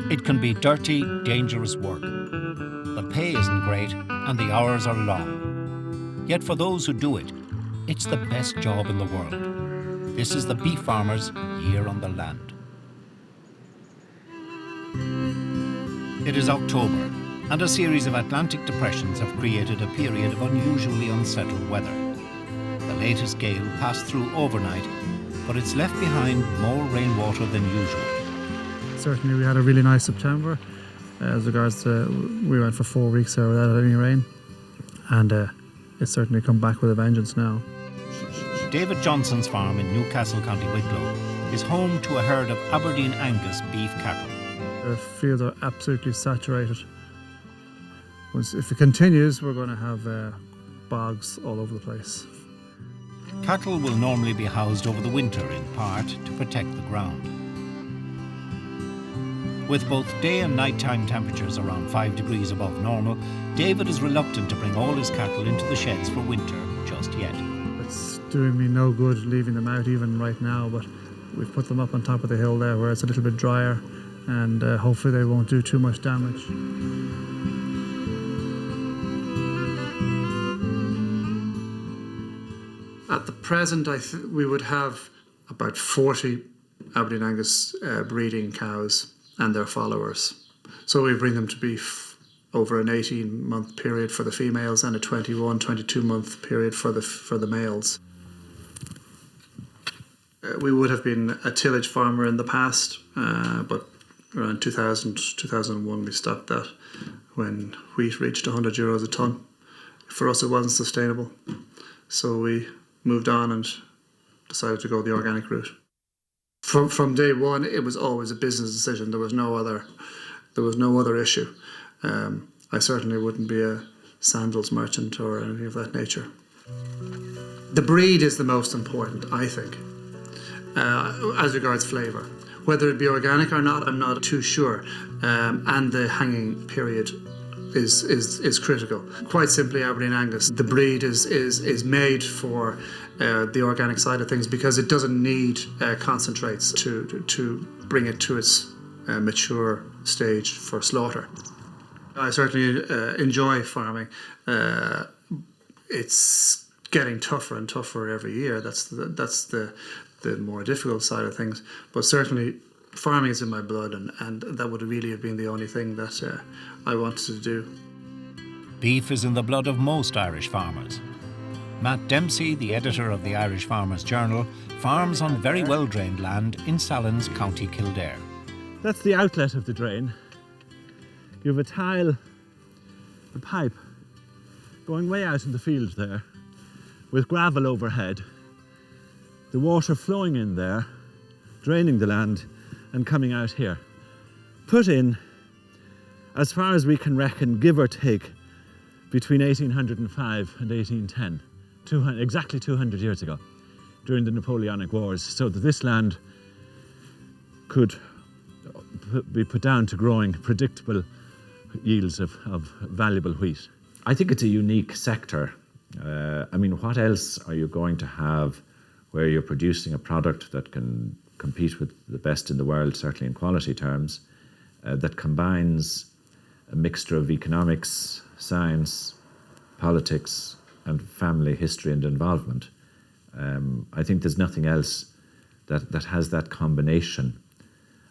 It can be dirty, dangerous work. The pay isn't great and the hours are long. Yet for those who do it, it's the best job in the world. This is the Beef Farmer's Year on the Land. It is October, and a series of Atlantic depressions have created a period of unusually unsettled weather. The latest gale passed through overnight, but it's left behind more rainwater than usual. Certainly we had a really nice September. As regards to, we went for 4 weeks there without any rain, and it's certainly come back with a vengeance now. David Johnson's farm in Newcastle, County Wicklow, is home to a herd of Aberdeen Angus beef cattle. The fields are absolutely saturated. If it continues, we're going to have bogs all over the place. Cattle will normally be housed over the winter in part to protect the ground. With both day and nighttime temperatures around 5 degrees above normal, David is reluctant to bring all his cattle into the sheds for winter just yet. It's doing me no good leaving them out even right now, but we've put them up on top of the hill there where it's a little bit drier, and hopefully they won't do too much damage. At the present, we would have about 40 Aberdeen Angus breeding cows and their followers. So we bring them to beef over an 18-month period for the females and a 22-month period for the males. We would have been a tillage farmer in the past, but around 2000, 2001 we stopped that when wheat reached €100 a tonne. For us it wasn't sustainable, so we moved on and decided to go the organic route. From day one, it was always a business decision. There was no other issue. I certainly wouldn't be a sandals merchant or anything of that nature. The breed is the most important, I think, as regards flavour. Whether it be organic or not, I'm not too sure. And the hanging period is critical. Quite simply, Aberdeen Angus, the breed is made for the organic side of things because it doesn't need concentrates to bring it to its mature stage for slaughter. I certainly enjoy farming. It's getting tougher and tougher every year. That's the more difficult side of things. But certainly farming is in my blood, and that would really have been the only thing that I wanted to do. Beef is in the blood of most Irish farmers. Matt Dempsey, the editor of the Irish Farmers Journal, farms on very well-drained land in Sallins, County Kildare. That's the outlet of the drain. You have a pipe, going way out in the field there, with gravel overhead. The water flowing in there, draining the land, and coming out here. Put in, as far as we can reckon, give or take, between 1805 and 1810, exactly 200 years ago, during the Napoleonic Wars, so that this land could be put down to growing predictable yields of valuable wheat. I think it's a unique sector. I mean, what else are you going to have where you're producing a product that can compete with the best in the world, certainly in quality terms, that combines a mixture of economics, science, politics, and family history and involvement? I think there's nothing else that has that combination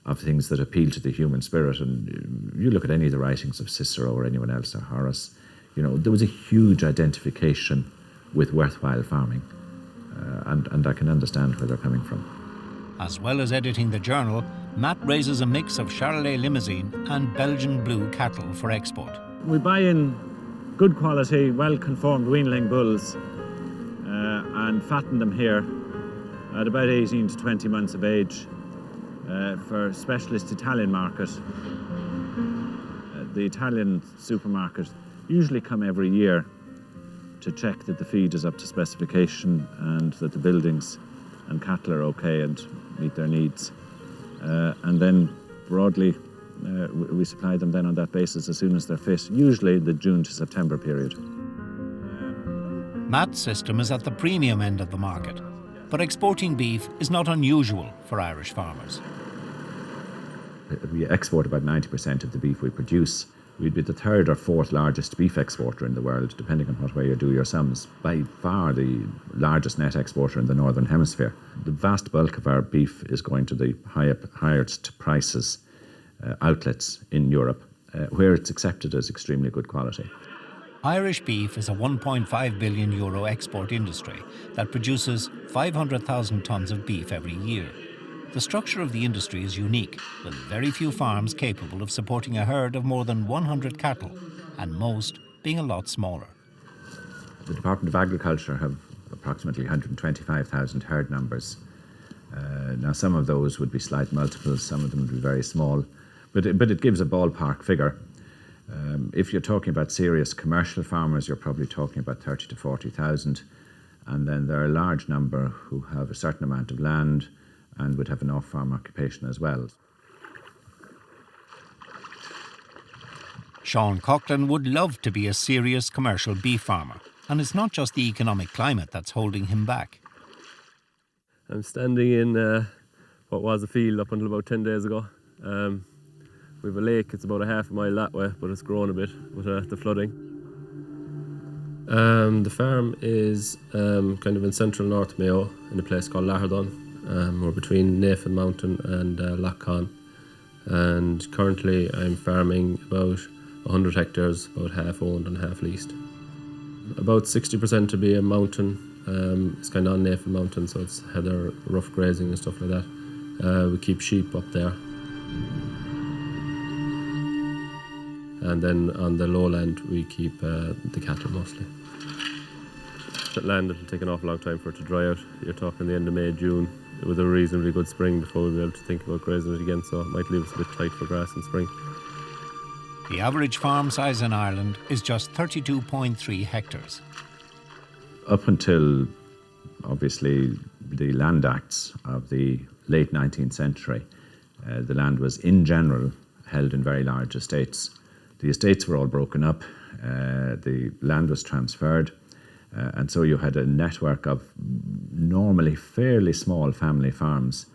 of things that appeal to the human spirit. And you look at any of the writings of Cicero or anyone else, or Horace, there was a huge identification with worthwhile farming. And I can understand where they're coming from. As well as editing the journal, Matt raises a mix of Charolais Limousin and Belgian Blue cattle for export. We buy in good quality, well-conformed weanling bulls and fatten them here at about 18 to 20 months of age for specialist Italian market. The Italian supermarket usually come every year to check that the feed is up to specification and that the buildings and cattle are okay and meet their needs. And then broadly, we supply them then on that basis as soon as they're fit, usually the June to September period. Matt's system is at the premium end of the market, but exporting beef is not unusual for Irish farmers. we export about 90% of the beef we produce. We'd be the third or fourth largest beef exporter in the world, depending on what way you do your sums. By far the largest net exporter in the Northern Hemisphere. The vast bulk of our beef is going to the highest prices outlets in Europe, where it's accepted as extremely good quality. Irish beef is a €1.5 billion export industry that produces 500,000 tonnes of beef every year. The structure of the industry is unique, with very few farms capable of supporting a herd of more than 100 cattle, and most being a lot smaller. The Department of Agriculture have approximately 125,000 herd numbers. Now some of those would be slight multiples, some of them would be very small, but it gives a ballpark figure. If you're talking about serious commercial farmers, you're probably talking about 30 to 40,000, and then there are a large number who have a certain amount of land and would have an off-farm occupation as well. Sean Coughlin would love to be a serious commercial beef farmer, and it's not just the economic climate that's holding him back. I'm standing in what was a field up until about 10 days ago. We have a lake, it's about a half a mile that way, but it's grown a bit with the flooding. The farm is kind of in central North Mayo in a place called Lahardon. We're between Nafen Mountain and Lough Conn. And currently I'm farming about 100 hectares, about half owned and half leased. About 60% to be a mountain. It's kind of on Nafen Mountain, so it's heather, rough grazing and stuff like that. We keep sheep up there. And then on the lowland we keep the cattle mostly. That land, it'll take an awful long time for it to dry out. You're talking the end of May, June, with a reasonably good spring before we'll be able to think about grazing it again, so it might leave us a bit tight for grass in spring. The average farm size in Ireland is just 32.3 hectares. Up until, obviously, the Land Acts of the late 19th century, the land was, in general, held in very large estates. The estates were all broken up, the land was transferred, and so you had a network of normally fairly small family farms.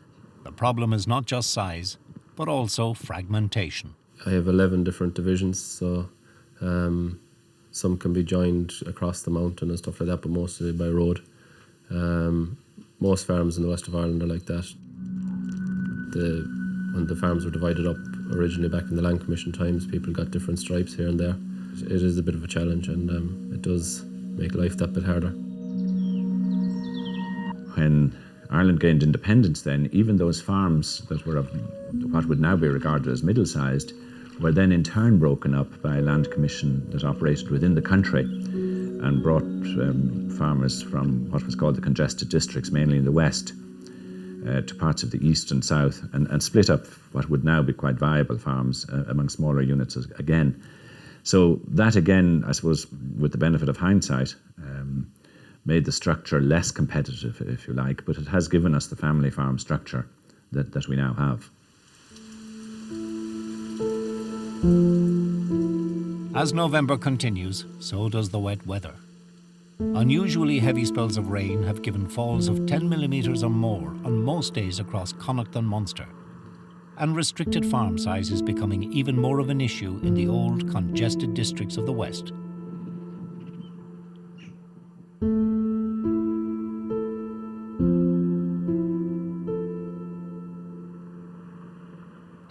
The problem is not just size, but also fragmentation. I have 11 different divisions, so some can be joined across the mountain and stuff like that, but mostly by road. Most farms in the west of Ireland are like that. When the farms were divided up originally back in the Land Commission times, people got different stripes here and there. It is a bit of a challenge, and it does make life that bit harder. When Ireland gained independence then, even those farms that were of what would now be regarded as middle-sized were then in turn broken up by a land commission that operated within the country and brought farmers from what was called the congested districts, mainly in the west, to parts of the east and south, and split up what would now be quite viable farms among smaller units again. So that again, I suppose, with the benefit of hindsight, made the structure less competitive, if you like, but it has given us the family farm structure that we now have. As November continues, so does the wet weather. Unusually heavy spells of rain have given falls of 10 millimetres or more on most days across Connacht and Munster. And restricted farm size is becoming even more of an issue in the old congested districts of the west.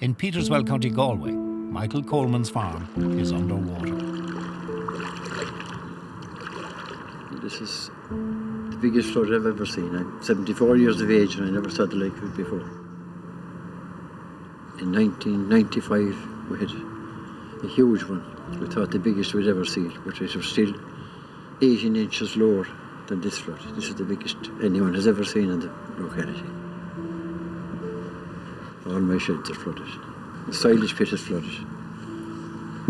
In Peterswell, County Galway, Michael Coleman's farm is underwater. This is the biggest flood I've ever seen. I'm 74 years of age and I never saw the like of it before. In 1995 we had a huge one. We thought the biggest we'd ever seen, but it was still 18 inches lower than this flood. This is the biggest anyone has ever seen in the locality. All my sheds are flooded. The silage pit is flooded.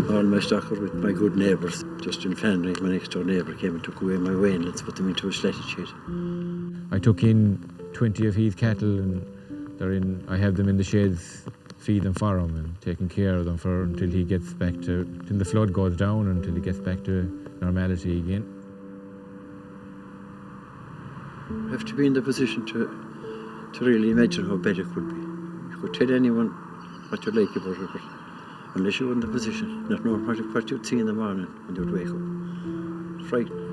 All my stock are with my good neighbours. Just in Flannery, my next door neighbour came and took away my wainlets, put them into a slatted shed. I took in 20 of Heath cattle and I have them in the sheds, feeding for him and taking care of them until he gets back till the flood goes down, until he gets back to normality again. You have to be in the position to really imagine how bad it could be. You could tell anyone what you like about it, but unless you're in the position, not knowing what you'd see in the morning when you'd wake up. It's frightening.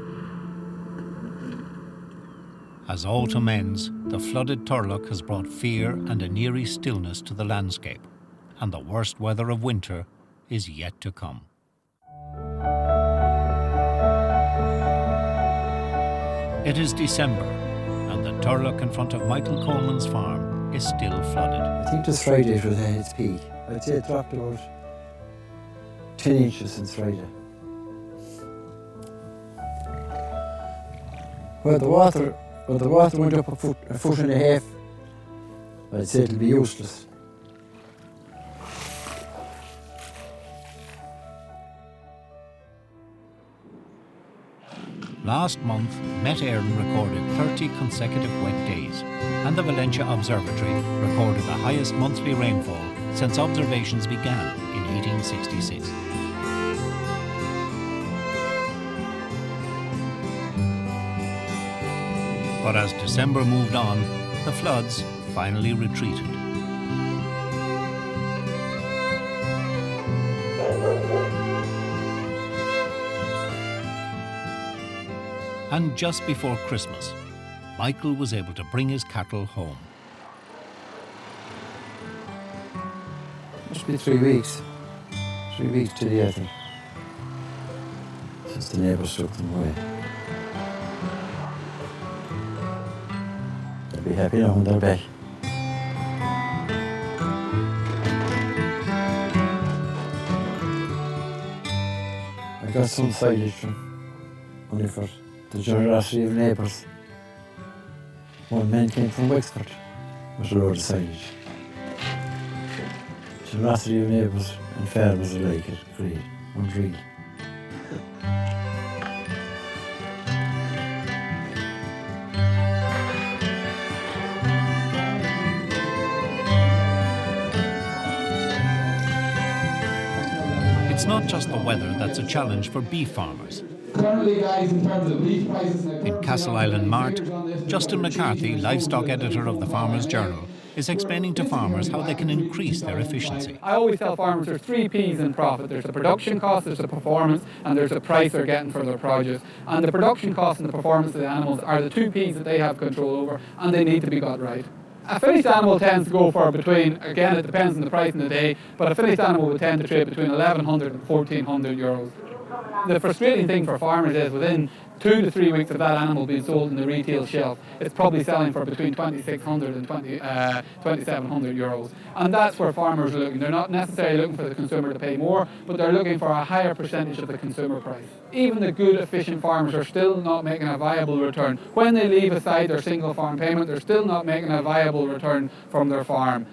As autumn ends, the flooded Turlough has brought fear and an eerie stillness to the landscape, and the worst weather of winter is yet to come. It is December, and the Turlough in front of Michael Coleman's farm is still flooded. I think this Friday it was at its peak. I'd say it dropped about 10 inches since Friday. Well, the water went up a foot and a half. I'd say it'll be useless. Last month, Met Éireann recorded 30 consecutive wet days, and the Valentia Observatory recorded the highest monthly rainfall since observations began in 1866. But as December moved on, the floods finally retreated. And just before Christmas, Michael was able to bring his cattle home. Must be 3 weeks. 3 weeks today, I think. Since the neighbours took them away. They'll be happy now when they're back. I got some silage from only for the generosity of neighbours. One man came from Wexford with a load of silage. Generosity of neighbours and farmers alike, it's great, unreal. It's not just the weather that's a challenge for beef farmers. Currently, guys, in terms of beef prices... In Castle Island Mart, Justin McCarthy, livestock editor of the Farmers Journal, is explaining to farmers how they can increase their efficiency. I always tell farmers there's 3 P's in profit. There's the production cost, there's the performance, and there's the price they're getting for their produce. And the production cost and the performance of the animals are the 2 P's that they have control over, and they need to be got right. A finished animal tends to go for between, again, it depends on the price in the day, but a finished animal would tend to trade between 1,100 and 1,400 euros. The frustrating thing for farmers is within 2 to 3 weeks of that animal being sold in the retail shelf, it's probably selling for between 2,600 and 2,700 euros. And that's where farmers are looking. They're not necessarily looking for the consumer to pay more, but they're looking for a higher percentage of the consumer price. Even the good, efficient farmers are still not making a viable return. When they leave aside their single farm payment, they're still not making a viable return from their farm.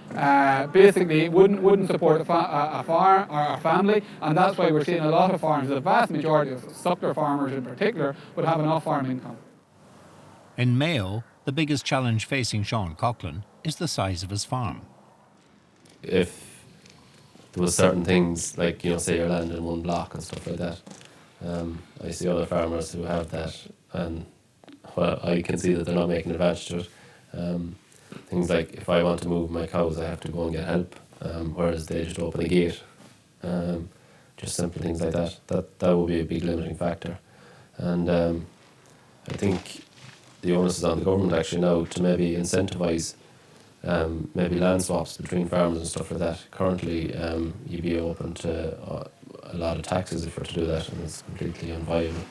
Basically, it wouldn't support a farm or a family, and that's why we're seeing a lot of farms, the vast majority of suckler farmers in particular, would have an off-farm income. In Mayo, the biggest challenge facing Sean Coughlin is the size of his farm. If there was certain things, like, say your land in one block and stuff like that, I see other farmers who have that, and I can see that they're not making advantage of it. Things like, if I want to move my cows, I have to go and get help, whereas they just open a gate. Just simple things like that. That would be a big limiting factor. And I think the onus is on the government actually now to maybe incentivise maybe land swaps between farmers and stuff like that. Currently, you'd be open to a lot of taxes if you were to do that, and it's completely unviable.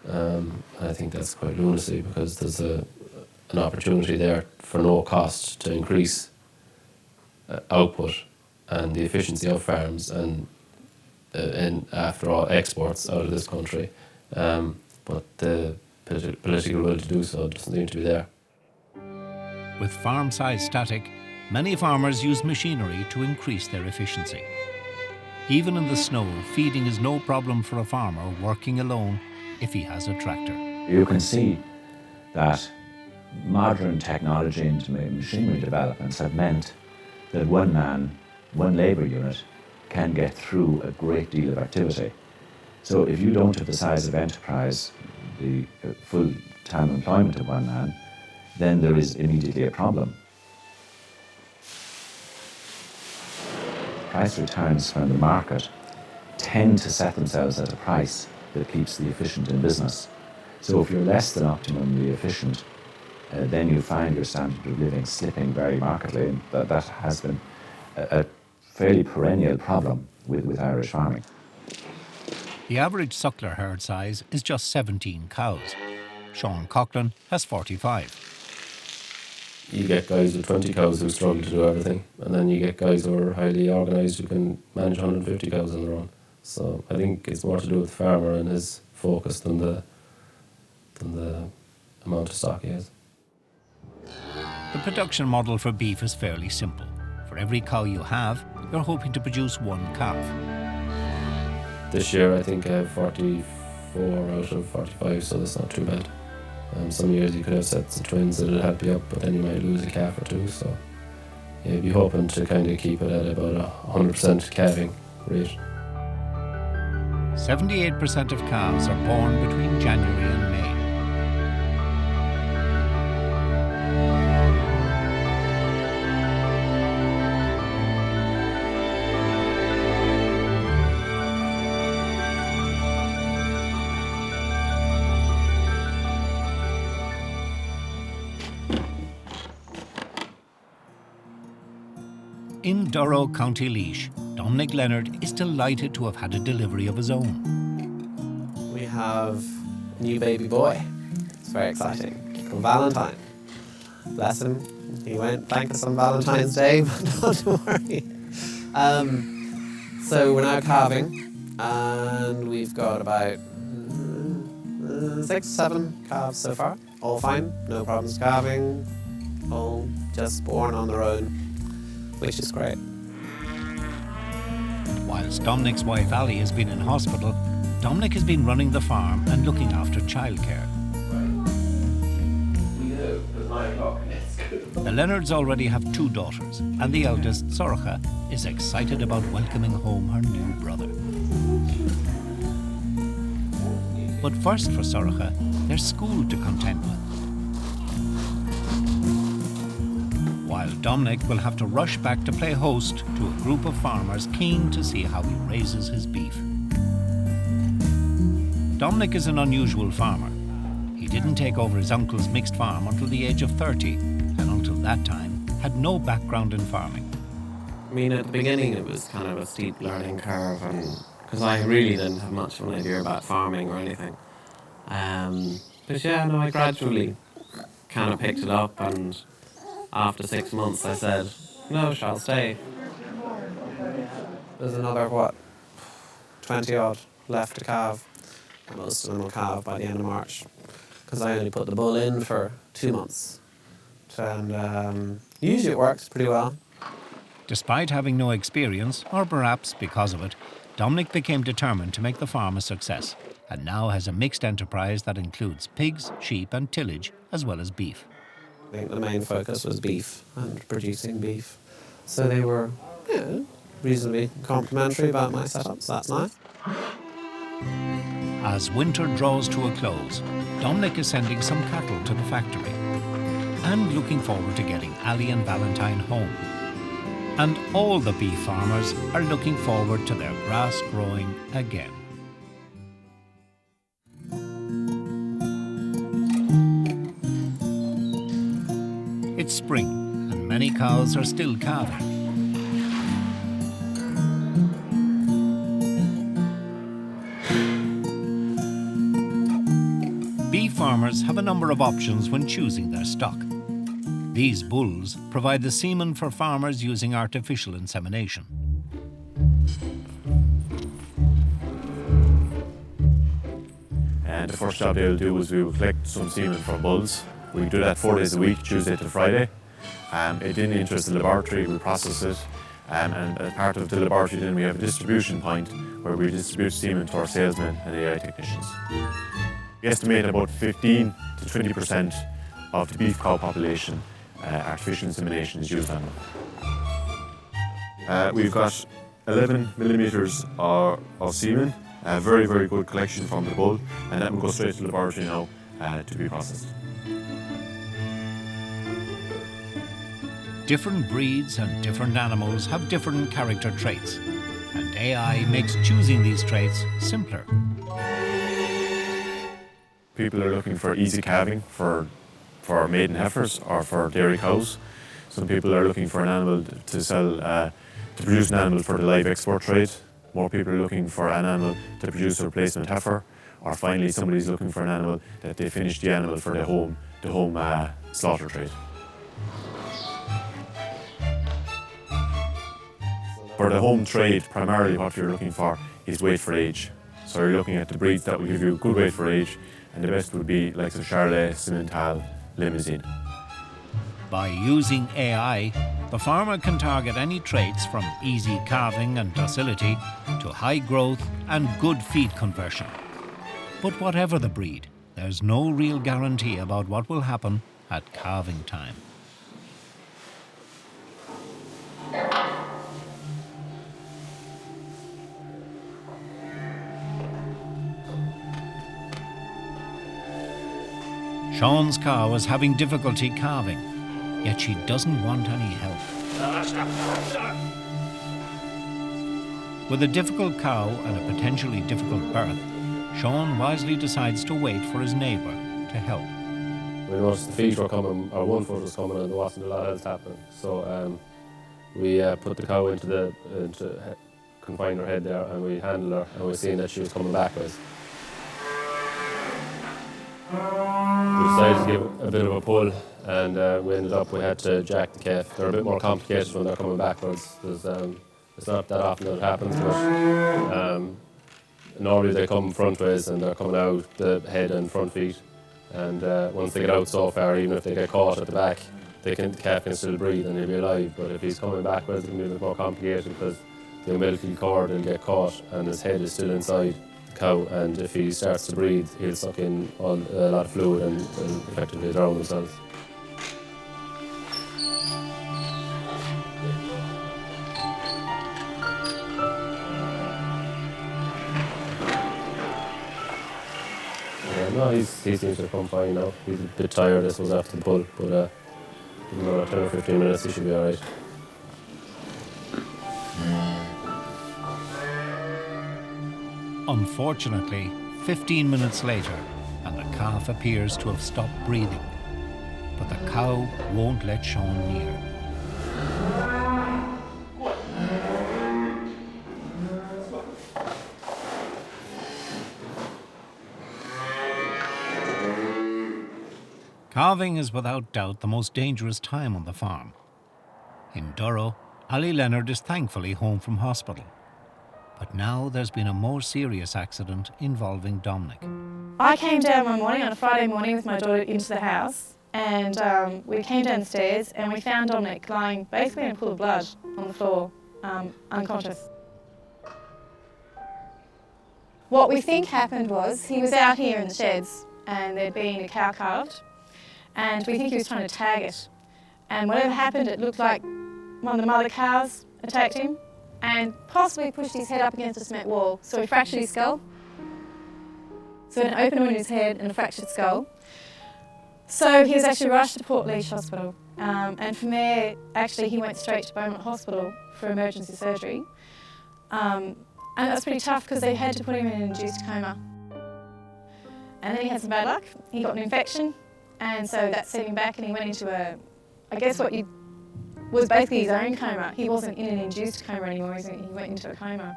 And I think that's quite lunacy, because there's an opportunity there for no cost to increase output and the efficiency of farms and after all exports out of this country. But the political will to do so doesn't seem to be there. With farm size static, many farmers use machinery to increase their efficiency. Even in the snow, feeding is no problem for a farmer working alone if he has a tractor. You can see that modern technology and machinery developments have meant that one man, one labour unit, can get through a great deal of activity. So if you don't have the size of enterprise, the full-time employment of one man, then there is immediately a problem. price returns from the market tend to set themselves at a price that keeps the efficient in business. So if you're less than optimally efficient, then you find your standard of living slipping very markedly, and that has been a fairly perennial problem with Irish farming. The average suckler herd size is just 17 cows. Sean Coughlin has 45. You get guys with 20 cows who struggle to do everything, and then you get guys who are highly organised who can manage 150 cows on their own. So I think it's more to do with the farmer and his focus than the amount of stock he has. The production model for beef is fairly simple. For every cow you have, you're hoping to produce one calf. This year I think I have 44 out of 45, so that's not too bad. Some years you could have sets of twins that would help you up, but then you might lose a calf or two, so yeah, you'd be hoping to kind of keep it at about a 100% calving rate. 78% of calves are born between January and May. In Durrow, County Laois, Dominic Leonard is delighted to have had a delivery of his own. We have a new baby boy. It's very exciting. Called Valentine. Bless him. He won't thank us on Valentine's Day, but not to worry. So we're now calving, and we've got about 6, 7 calves so far. All fine, no problems calving. All just born on their own, which is great. Whilst Dominic's wife Ali has been in hospital, Dominic has been running the farm and looking after childcare. The Leonards already have 2 daughters, and the eldest, Sorcha, is excited about welcoming home her new brother. But first for Sorcha, there's school to contend with. While Dominic will have to rush back to play host to a group of farmers keen to see how he raises his beef. Dominic is an unusual farmer. He didn't take over his uncle's mixed farm until the age of 30, and until that time had no background in farming. I mean, at the beginning it was kind of a steep learning curve, and because I really didn't have much of an idea about farming or anything. But yeah, no, I gradually kind of picked it up, and after 6 months I said, no, shall stay. There's another, 20 odd left to calve. Most of them will calve by the end of March, because I only put the bull in for 2 months. And usually it works pretty well. Despite having no experience, or perhaps because of it, Dominic became determined to make the farm a success, and now has a mixed enterprise that includes pigs, sheep and tillage, as well as beef. I think the main focus was beef and producing beef. So they were reasonably complimentary about my setup, so that's nice. As winter draws to a close, Dominic is sending some cattle to the factory and looking forward to getting Ali and Valentine home. And all the beef farmers are looking forward to their grass growing again. It's spring, and many cows are still calving. Beef farmers have a number of options when choosing their stock. These bulls provide the semen for farmers using artificial insemination. And the first job they'll do is we will collect some semen from bulls. We do that 4 days a week, Tuesday to Friday. It didn't interest the laboratory, we process it. And as part of the laboratory then we have a distribution point where we distribute semen to our salesmen and AI technicians. We estimate about 15 to 20% of the beef cow population artificial insemination is used on them. We've got 11 millimeters of semen, a very, very good collection from the bull, and that will go straight to the laboratory now to be processed. Different breeds and different animals have different character traits, and AI makes choosing these traits simpler. People are looking for easy calving for maiden heifers or for dairy cows. Some people are looking for an animal to sell, to produce an animal for the live export trade. More people are looking for an animal to produce a replacement heifer. Or finally, somebody's looking for an animal that they finish the animal for the home slaughter trade. For the home trade, primarily what you're looking for is weight for age. So you're looking at the breeds that will give you good weight for age, and the best would be like Charolais, Simmental, Limousin. By using AI, the farmer can target any traits from easy calving and docility to high growth and good feed conversion. But whatever the breed, there's no real guarantee about what will happen at calving time. Sean's cow is having difficulty calving, yet she doesn't want any help. With a difficult cow and a potentially difficult birth, Sean wisely decides to wait for his neighbour to help. We noticed the feet were coming, or one foot was coming, and there wasn't a lot else happening. So we put the cow into confined her head there, and we handled her, and we seen that she was coming backwards. We decided to give a bit of a pull, and we had to jack the calf. They're a bit more complicated when they're coming backwards. It's not that often that it happens, but normally they come front ways and they're coming out the head and front feet. And once they get out so far, even if they get caught at the back, the calf can still breathe and he'll be alive. But if he's coming backwards, it can be a bit more complicated because the umbilical cord will get caught and his head is still inside the cow. And if he starts to breathe, he'll suck in a lot of fluid and will effectively drown himself. No, he seems to come fine now. He's a bit tired, this was after the pull, but in another 10 or 15 minutes he should be alright. Unfortunately, 15 minutes later, and the calf appears to have stopped breathing. But the cow won't let Sean near. Calving is without doubt the most dangerous time on the farm. In Durrow, Ali Leonard is thankfully home from hospital. But now there's been a more serious accident involving Dominic. I came down one morning on a Friday morning with my daughter into the house, and we came down the stairs and we found Dominic lying basically in a pool of blood on the floor, unconscious. What we think happened was he was out here in the sheds and there'd been a cow calved, and we think he was trying to tag it. And whatever happened, it looked like one of the mother cows attacked him and possibly pushed his head up against a cement wall. So he fractured his skull. So an open wound in his head and a fractured skull. So he was actually rushed to Portlaoise Hospital. And from there, actually, he went straight to Beaumont Hospital for emergency surgery. And that was pretty tough because they had to put him in an induced coma. And then he had some bad luck. He got an infection. And so that set him back and he went into was basically his own coma. He wasn't in an induced coma anymore, he went into a coma.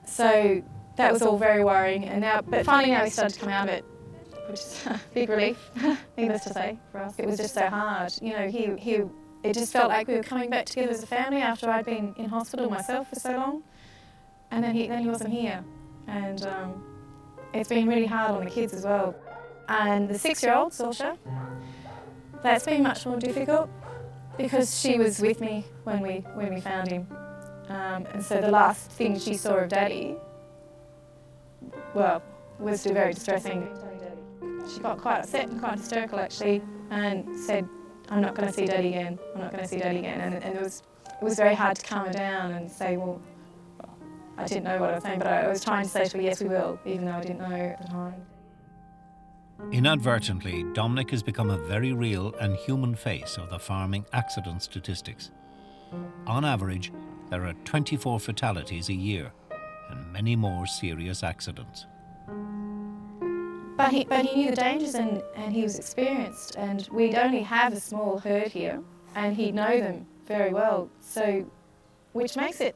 So that was all very worrying. But finally now he started to come out of it, which is a big relief, needless to say, for us. It was just so hard. You know, it just felt like we were coming back together as a family after I'd been in hospital myself for so long. And then he wasn't here. And it's been really hard on the kids as well. And the 6-year-old, Saoirse, that's been much more difficult because she was with me when we found him. And so the last thing she saw of Daddy, well, was very distressing. She got quite upset and quite hysterical actually and said, I'm not going to see Daddy again, I'm not going to see Daddy again. And it was very hard to calm her down and say, well, I didn't know what I was saying, but I was trying to say to her, yes, we will, even though I didn't know at the time. Inadvertently, Dominic has become a very real and human face of the farming accident statistics. On average, there are 24 fatalities a year and many more serious accidents. But he knew the dangers and he was experienced, and we'd only have a small herd here and he'd know them very well, so which makes it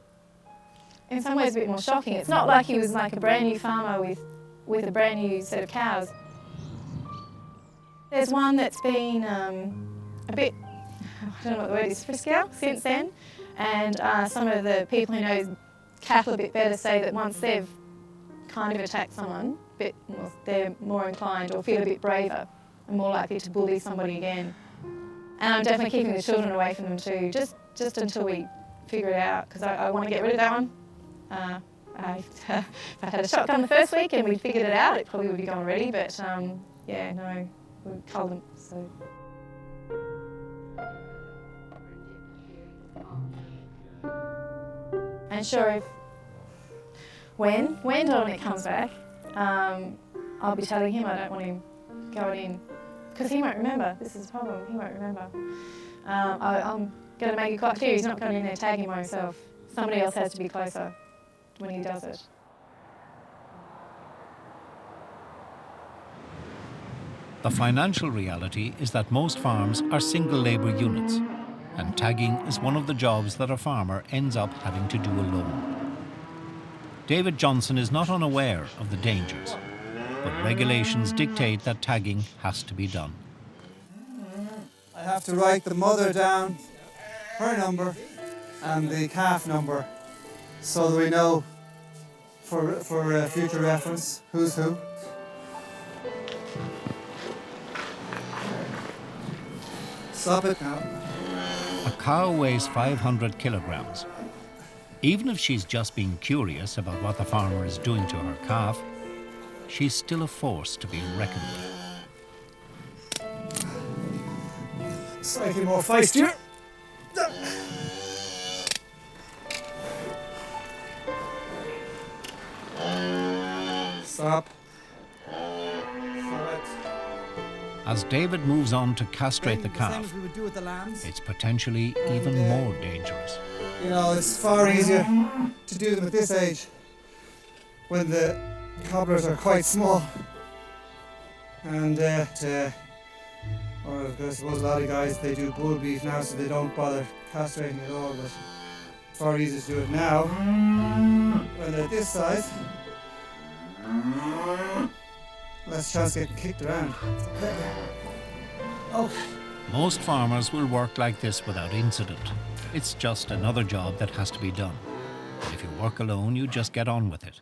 in some ways a bit more shocking. It's not like he was like a brand new farmer with a brand new set of cows. There's one that's been a bit, I don't know what the word is, friskier since then, and some of the people who know cattle a bit better say that once they've kind of attacked someone, they're more inclined or feel a bit braver and more likely to bully somebody again. And I'm definitely keeping the children away from them too, just until we figure it out, because I want to get rid of that one. If I'd had a shotgun the first week and we'd figured it out, it probably would be gone already, but yeah, no, we'd cull them, so. And sure, when Dominic comes back, I'll be telling him I don't want him going in, because he won't remember. This is the problem, he won't remember. I'm going to make it quite clear he's not going in there tagging by himself. Somebody else has to be closer when he does it. The financial reality is that most farms are single labour units, and tagging is one of the jobs that a farmer ends up having to do alone. David Johnson is not unaware of the dangers, but regulations dictate that tagging has to be done. I have to write the mother down, her number, and the calf number, so that we know for future reference who's who. Stop it now. A cow weighs 500 kilograms. Even if she's just been curious about what the farmer is doing to her calf, she's still a force to be reckoned with. Slightly more feistier. Stop. As David moves on to castrate the Same calf, as we would do with the lambs. it's potentially even more dangerous. You know, it's far easier to do them at this age when the cobblers are quite small. And or I suppose a lot of guys, they do bull beef now, so they don't bother castrating at all, but it's far easier to do it now when they're this size. Less chance of getting kicked around. Oh. Most farmers will work like this without incident. It's just another job that has to be done. If you work alone, you just get on with it.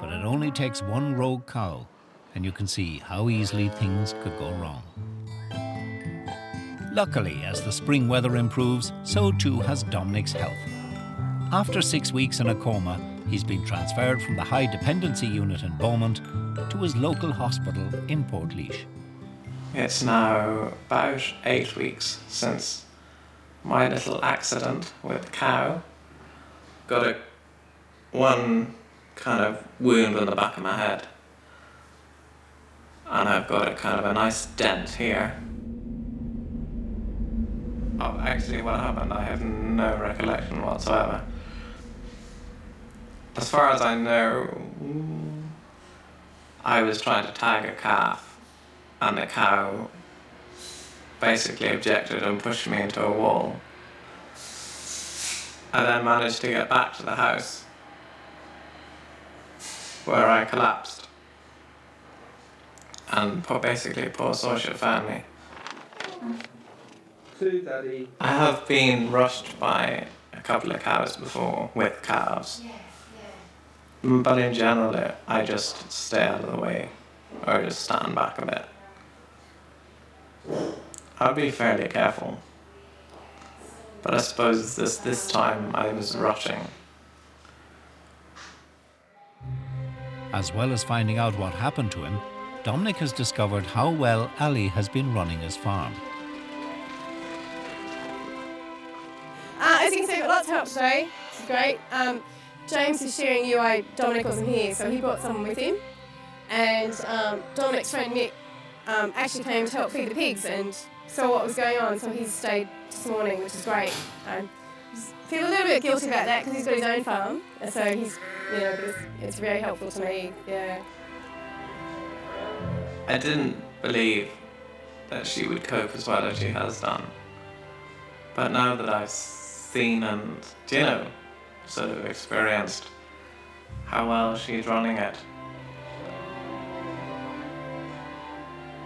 But it only takes one rogue cow, and you can see how easily things could go wrong. Luckily, as the spring weather improves, so too has Dominic's health. After 6 weeks in a coma, he's been transferred from the high dependency unit in Beaumont to his local hospital in Portlaoise. It's now about 8 weeks since my little accident with the cow. Got one kind of wound on the back of my head, and I've got a kind of a nice dent here. Actually, what happened, I have no recollection whatsoever. As far as I know, I was trying to tag a calf, and the cow basically objected and pushed me into a wall. I then managed to get back to the house, where I collapsed, and basically poor Saoirse found me. Daddy. I have been rushed by a couple of cows before with calves. But in general, I just stay out of the way, or just stand back a bit. I'll be fairly careful, but I suppose this time I was rushing. As well as finding out what happened to him, Dominic has discovered how well Ali has been running his farm. As you can see, we've got lots of help today. This is great. James is sharing you. Dominic wasn't here, so he brought someone with him. And Dominic's friend Mick actually came to help feed the pigs and saw what was going on, so he's stayed this morning, which is great. I feel a little bit guilty about that because he's got his own farm, and so he's, but it's very helpful to me, yeah. I didn't believe that she would cope as well as she has done. But now that I've seen and, sort of experienced how well she's running it,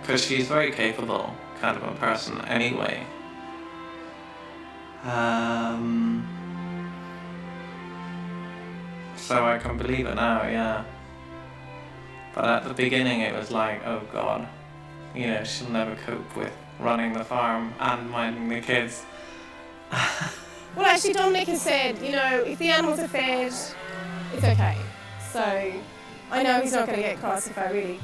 because she's very capable kind of a person anyway. So I can believe it now, yeah. But at the beginning it was like, oh God, she'll never cope with running the farm and minding the kids. Well, actually, Dominic has said, if the animals are fed, it's okay. So I know he's not going to get cross if I really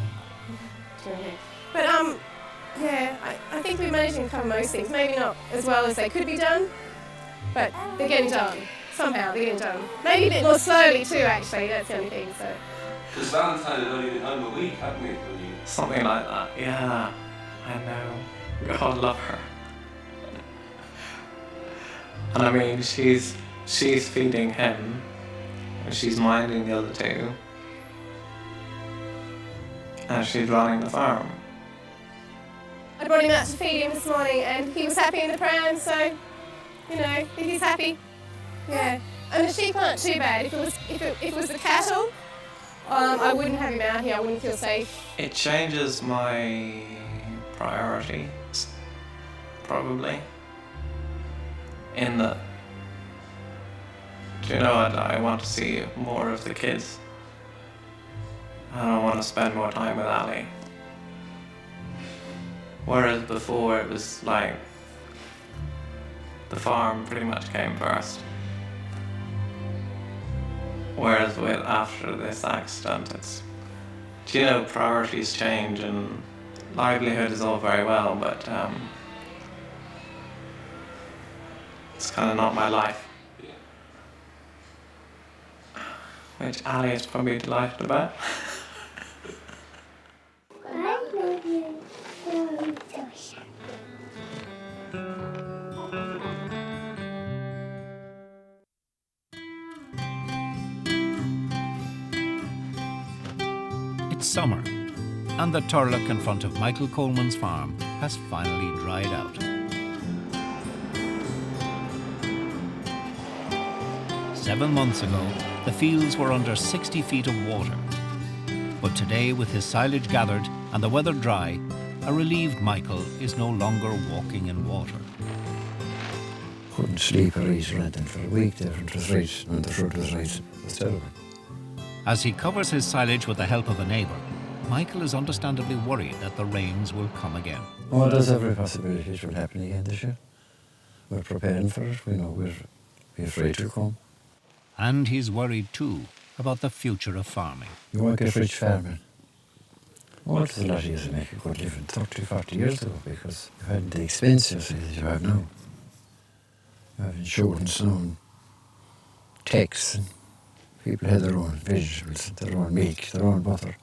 do anything. But I think we're managing to cover most things. Maybe not as well as they could be done, but they're getting done. Somehow they're getting done. Maybe a bit more slowly too, actually. That's the only thing. So. Because Valentine had only been home a week, hadn't we? Something like that. Yeah, I know. God love her. And I mean, she's feeding him, and she's minding the other two, and she's running the farm. I brought him out to feed him this morning, and he was happy in the pram. So, he's happy. Yeah. And the sheep aren't too bad. If it was the cattle, I wouldn't have him out here. I wouldn't feel safe. It changes my priorities, probably. In that, I want to see more of the kids. I don't want to spend more time with Ali. Whereas before it was like, the farm pretty much came first. Whereas after this accident, it's, priorities change and livelihood is all very well, but it's kind of not my life. Which Ali is probably delighted about. It's summer, and the turlough in front of Michael Coleman's farm has finally dried out. Seven months ago, the fields were under 60 feet of water. But today, with his silage gathered and the weather dry, a relieved Michael is no longer walking in water. Couldn't sleep or eat or anything for a week there. It was right, and the fruit was right. It was terrible. As he covers his silage with the help of a neighbour, Michael is understandably worried that the rains will come again. Oh, there's every possibility it will happen again this year. We're preparing for it. We know we're afraid to come. And he's worried too about the future of farming. You won't get rich farming. Oh, it's a lot easier to make a good living 30, 40 years ago because you had the expenses that you have now. You have insurance now and tax, and people had their own vegetables, their own milk, their own butter,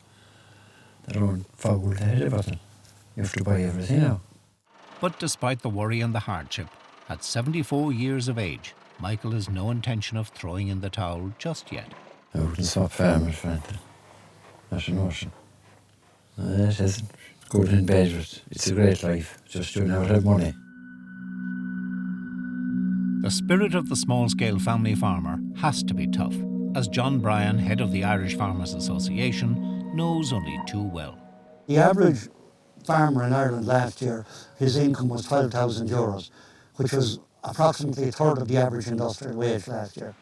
their own fowl, they had everything. You have to buy everything now. But despite the worry and the hardship, at 74 years of age, Michael has no intention of throwing in the towel just yet. I wouldn't stop farming for anything. Not a notion. It isn't good and bad, but it's a great life. Just you never have money. The spirit of the small-scale family farmer has to be tough, as John Bryan, head of the Irish Farmers Association, knows only too well. The average farmer in Ireland last year, his income was €12,000, which was approximately a third of the average industrial wage last year.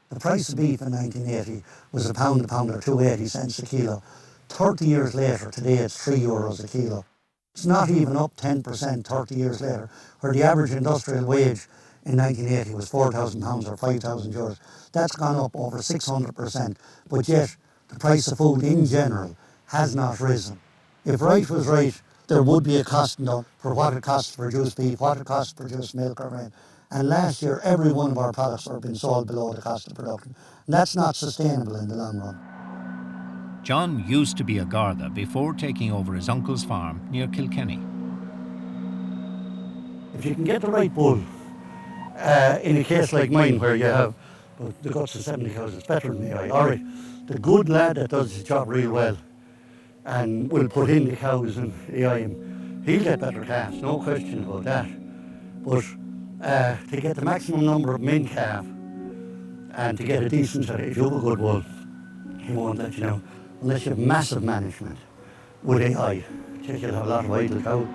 The price of beef in 1980 was a pound or 280 cents a kilo. 30 years later, today it's €3 a kilo. It's not even up 10% 30 years later, where the average industrial wage in 1980 was £4,000 or €5,000. That's gone up over 600%, but yet the price of food in general has not risen. If right was right, there would be a costing done for what it costs to produce beef, what it costs to produce milk or grain. And last year, every one of our products were being sold below the cost of production. And that's not sustainable in the long run. John used to be a Garda before taking over his uncle's farm near Kilkenny. If you can get the right bull, in a case like mine where you have the guts of 70 cows, it's better than the eye. All right, the good lad that does his job real well and will put in the cows and the eye, he'll get better calves, no question about that. But to get the maximum number of men calf and to get a decent, if you have a good bull, he won't let you know, unless you have massive management with AI, you'll have a lot of idle cows.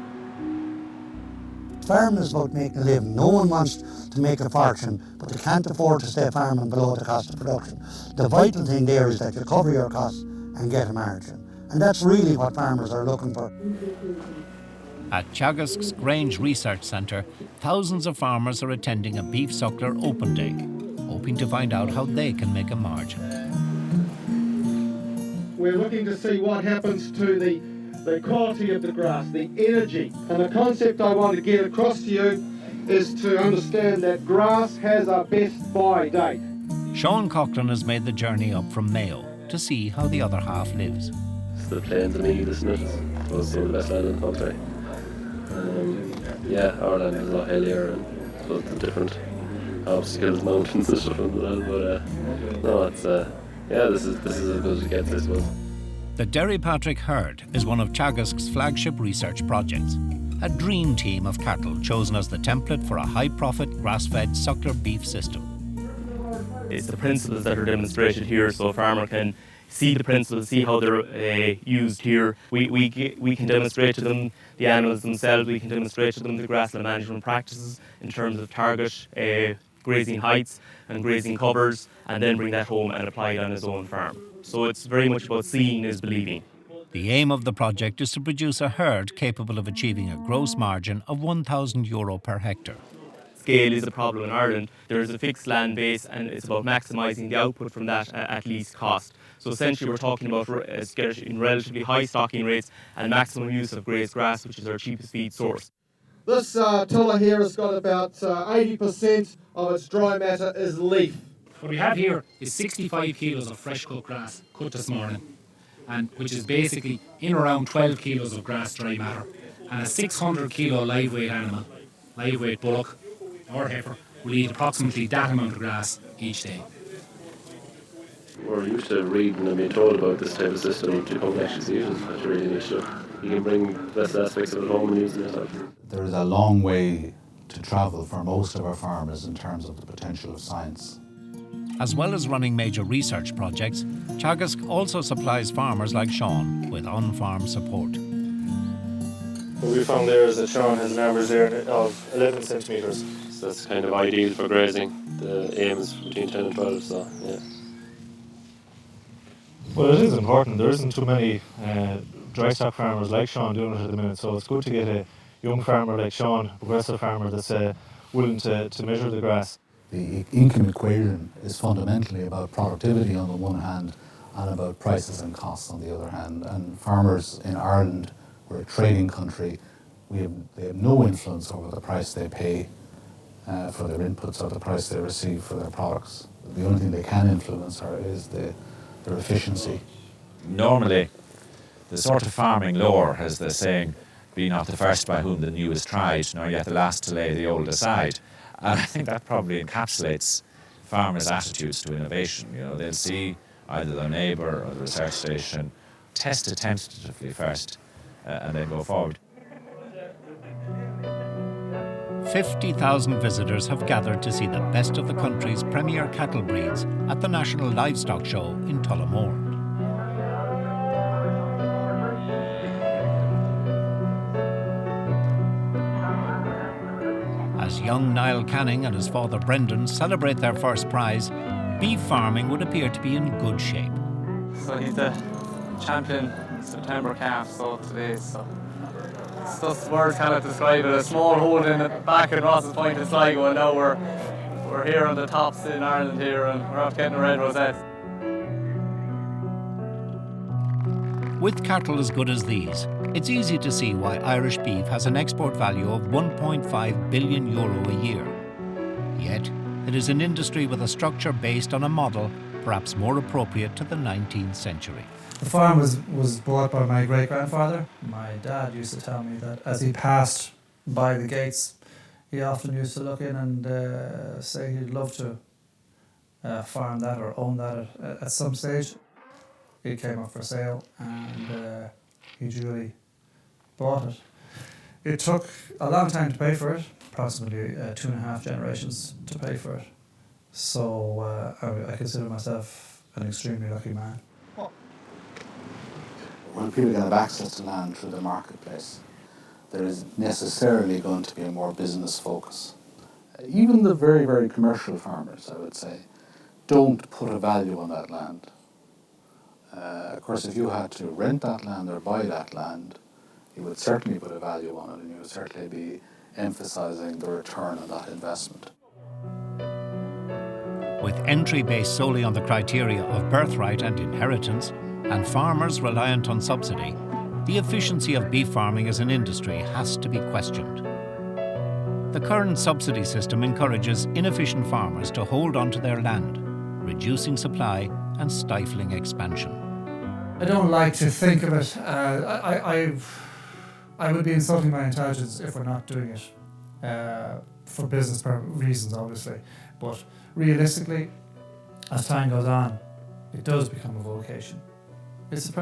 Farming is about making a living. No one wants to make a fortune, but they can't afford to stay farming below the cost of production. The vital thing there is that you cover your costs and get a margin. And that's really what farmers are looking for. At Teagasc's Grange Research Centre, thousands of farmers are attending a beef suckler open day, hoping to find out how they can make a margin. We're looking to see what happens to the quality of the grass, the energy. And the concept I want to get across to you is to understand that grass has a best by date. Sean Coughlin has made the journey up from Mayo to see how the other half lives. It's the plains and Meath, isn't it? It's some of the best land in the country. Yeah, our land is a lot hillier and lots of different obstacles, mountains and stuff as well. But no, it's this is as good as it gets, I suppose. The Derry Patrick herd is one of Teagasc's flagship research projects. A dream team of cattle chosen as the template for a high-profit, grass-fed suckler beef system. It's the principles that are demonstrated here, so a farmer can see the principles, see how they're used here. We can demonstrate to them the animals themselves, we can demonstrate to them the grassland management practices in terms of target grazing heights and grazing covers, and then bring that home and apply it on his own farm. So it's very much about seeing is believing. The aim of the project is to produce a herd capable of achieving a gross margin of €1,000 per hectare. Scale is a problem in Ireland. There is a fixed land base and it's about maximising the output from that at least cost. So essentially we're talking about getting relatively high stocking rates and maximum use of grazed grass, which is our cheapest feed source. This tiller here has got about 80% of its dry matter is leaf. What we have here is 65 kilos of fresh cut grass cut this morning, and which is basically in around 12 kilos of grass dry matter, and a 600 kilo live weight animal, live weight bullock or heifer, will eat approximately that amount of grass each day. We're used to reading and being told about this type of system. To come and actually see it is that's really neat stuff. You can bring the best aspects of it home and use it yourself. There is a long way to travel for most of our farmers in terms of the potential of science. As well as running major research projects, Teagasc also supplies farmers like Sean with on-farm support. What we found there is that Sean has an average there of 11 centimetres. So that's kind of ideal for grazing. The aim is between 10 and 12, so yeah. Well, it is important. There isn't too many dry stock farmers like Sean doing it at the minute, so it's good to get a young farmer like Sean, a progressive farmer that's willing to measure the grass. The income equation is fundamentally about productivity on the one hand and about prices and costs on the other hand. And farmers in Ireland, we're a trading country, they have no influence over the price they pay for their inputs or the price they receive for their products. The only thing they can influence is their efficiency. Normally, the sort of farming lore has the saying, be not the first by whom the new is tried, nor yet the last to lay the old aside. And I think that probably encapsulates farmers' attitudes to innovation. You know, they'll see either their neighbour or the research station, test it tentatively first, and then go forward. 50,000 visitors have gathered to see the best of the country's premier cattle breeds at the National Livestock Show in Tullamore. As young Niall Canning and his father Brendan celebrate their first prize, beef farming would appear to be in good shape. So he's the champion September calf, so today, so it's just words cannot describe it. A small hold in the back in Ross's Point in Sligo, and now we're here on the tops in Ireland here, and we're off getting a red rosette. With cattle as good as these, it's easy to see why Irish beef has an export value of €1.5 billion a year. Yet, it is an industry with a structure based on a model perhaps more appropriate to the 19th century. The farm was bought by my great-grandfather. My dad used to tell me that as he passed by the gates, he often used to look in and say he'd love to farm that or own that at some stage. It came up for sale and he duly bought it. It took a long time to pay for it, approximately 2.5 generations to pay for it. So I consider myself an extremely lucky man. When people have access to land through the marketplace, there is necessarily going to be a more business focus. Even the very, very commercial farmers, I would say, don't put a value on that land. Of course, if you had to rent that land or buy that land, you would certainly put a value on it and you would certainly be emphasising the return on that investment. With entry based solely on the criteria of birthright and inheritance, and farmers reliant on subsidy, the efficiency of beef farming as an industry has to be questioned. The current subsidy system encourages inefficient farmers to hold on to their land, reducing supply and stifling expansion. I don't like to think of it. I would be insulting my intelligence if we're not doing it for business reasons, obviously. But realistically, as time goes on, it does become a vocation. It's a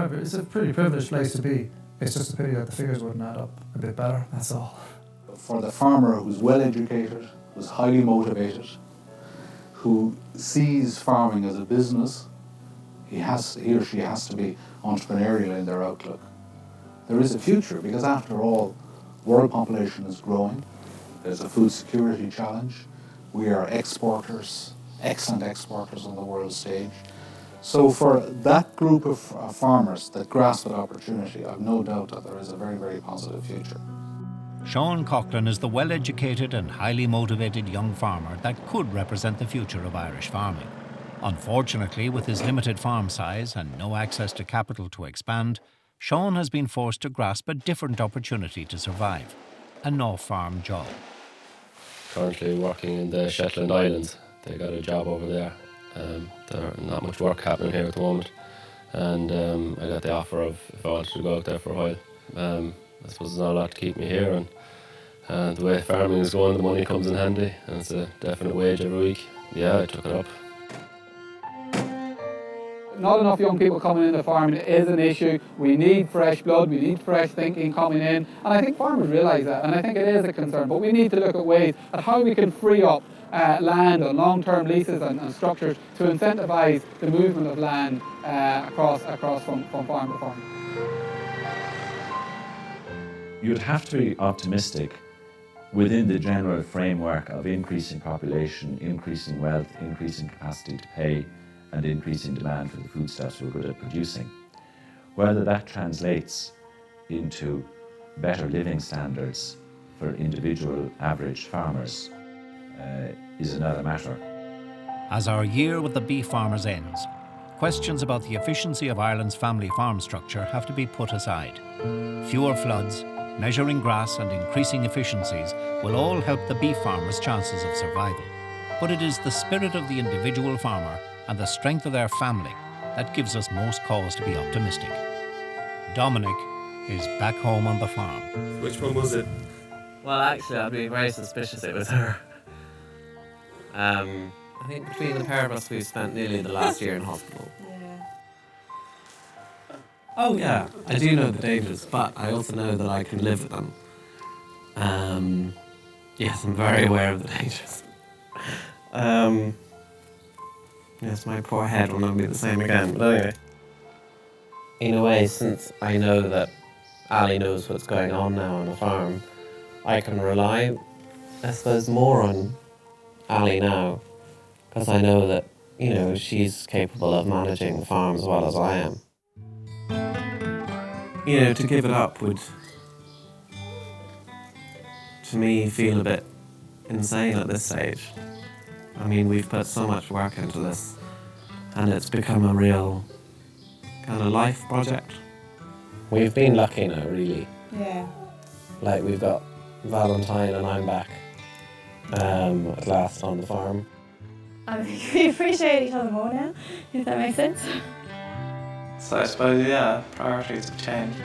pretty privileged place to be. It's just a pity that the figures wouldn't add up a bit better, that's all. For the farmer who's well educated, who's highly motivated, who sees farming as a business, he or she has to be entrepreneurial in their outlook. There is a future because after all, world population is growing. There's a food security challenge. We are exporters, excellent exporters on the world stage. So for that group of farmers that grasp that opportunity, I've no doubt that there is a very, very positive future. Sean Coughlin is the well-educated and highly motivated young farmer that could represent the future of Irish farming. Unfortunately, with his limited farm size and no access to capital to expand, Sean has been forced to grasp a different opportunity to survive, a no-farm job. Currently working in the Shetland Islands. They got a job over there. There's not much work happening here at the moment. And I got the offer of if I wanted to go out there for a while. I suppose there's not a lot to keep me here, and the way farming is going, the money comes in handy, and it's a definite wage every week. Yeah, I took it up. Not enough young people coming into farming is an issue. We need fresh blood, we need fresh thinking coming in, and I think farmers realise that, and I think it is a concern, but we need to look at ways at how we can free up land on long-term leases and structures to incentivise the movement of land across from farm to farm. You'd have to be optimistic within the general framework of increasing population, increasing wealth, increasing capacity to pay, and increasing demand for the foodstuffs we're good at producing. Whether that translates into better living standards for individual average farmers is another matter. As our year with the beef farmers ends, questions about the efficiency of Ireland's family farm structure have to be put aside. Fewer floods, measuring grass and increasing efficiencies will all help the beef farmers' chances of survival. But it is the spirit of the individual farmer and the strength of their family that gives us most cause to be optimistic. Dominic is back home on the farm. Which one was it? Well, actually, I'd be very suspicious it was her. I think between the pair of us, we've spent nearly the last year in hospital. Oh yeah, I do know the dangers, but I also know that I can live with them. Yes, I'm very aware of the dangers. Yes, my poor head will not be the same again, but anyway. In a way, since I know that Ali knows what's going on now on the farm, I can rely, I suppose, more on Ali now, because I know that, you know, she's capable of managing the farm as well as I am. You know, to give it up would, to me, feel a bit insane at this stage. I mean, we've put so much work into this, and it's become a real kind of life project. We've been lucky now, really. Yeah. Like, we've got Valentine and I'm back at last on the farm. I think we appreciate each other more now, if that makes sense. So I suppose, yeah, priorities have changed.